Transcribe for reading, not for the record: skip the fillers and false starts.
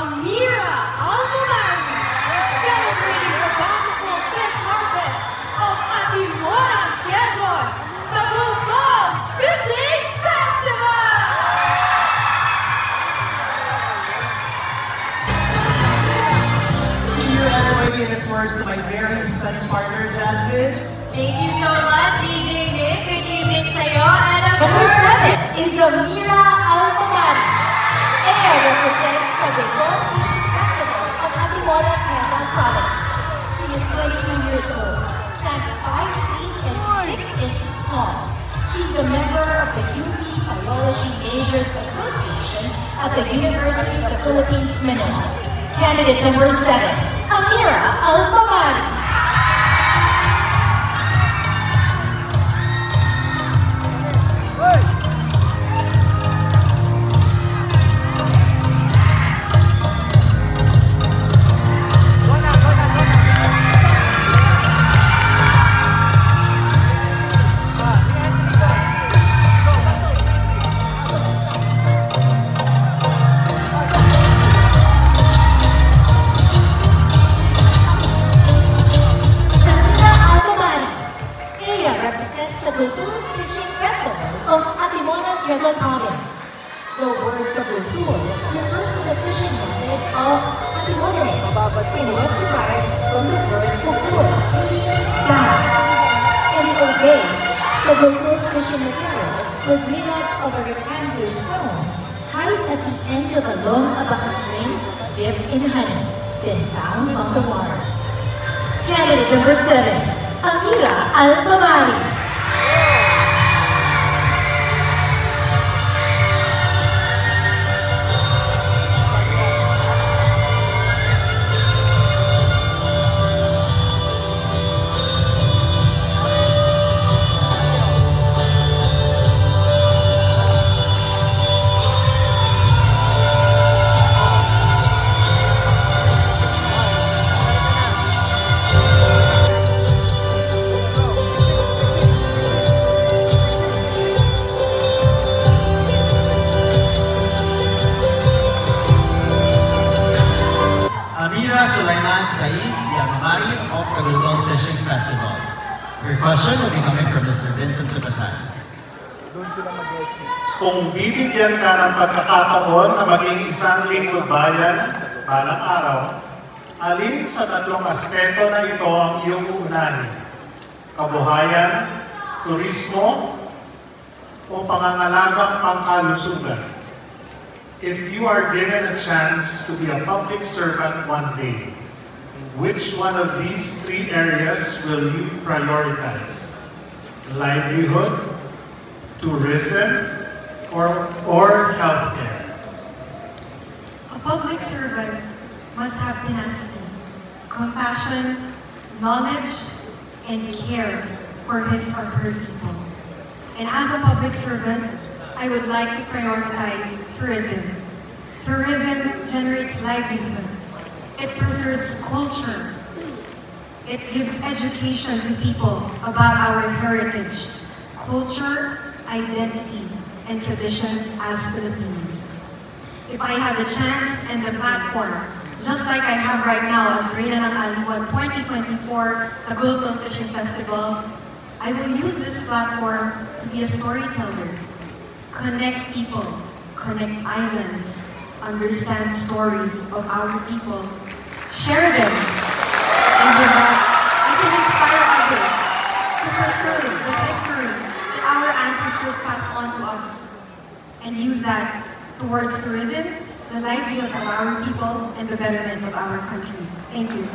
Amira Almamani, celebrating the bountiful fish harvest of Atimona, Quezon, the Bulldog Fishing Festival! Thank you, everybody, and of course to my very stunning partner, Jasmine. Thank you so much, DJ Nick. Good evening sa'yo. And number 7 is Amira Almamani. Air represents the Bulldog Fishing Festival of Atimona, Quezon Province. She is 22 years old, stands 5 feet and 6 inches tall. She's a member of the UP Biology Majors Association at the University of the Philippines, Manila. Candidate number 7, Amira Almamani. Quezon Province. The word Kabultur refers to the fishing method of Atimonenses. It was derived from the word Kultur, meaning bass. In the old days, the Kultur fishing material was made up of a rectangular stone tied at the end of a long abacus string dipped in honey, then bounced on the water. Candidate number 7, Amira Almamani. Amira Sulaiman Said, the Almamani of the Bulldog Fishing Festival. Your question will be coming from Mr. Vincent Subatan. Kung bibigyan ka ng pagkakataon na maging isang lingkod bayan balang araw, alin sa tatlong aspeto na ito ang iyong uunahin? Kabuhayan, turismo, o pangangalagang pangkalusugan? If you are given a chance to be a public servant one day, which one of these 3 areas will you prioritize? Livelihood, tourism, or healthcare? A public servant must have tenacity, compassion, knowledge, and care for his or her people. And as a public servant, I would like to prioritize tourism. Tourism generates livelihood. It preserves culture. It gives education to people about our heritage, culture, identity, and traditions as Filipinos. If I have a chance and the platform, just like I have right now as Reyna ng Aliwan 2024 Tagultol Fishing Festival, I will use this platform to be a storyteller. Connect people, connect islands, understand stories of our people, share them, and with that, I can inspire others to preserve the history that our ancestors passed on to us, and use that towards tourism, the livelihood of our people, and the betterment of our country. Thank you.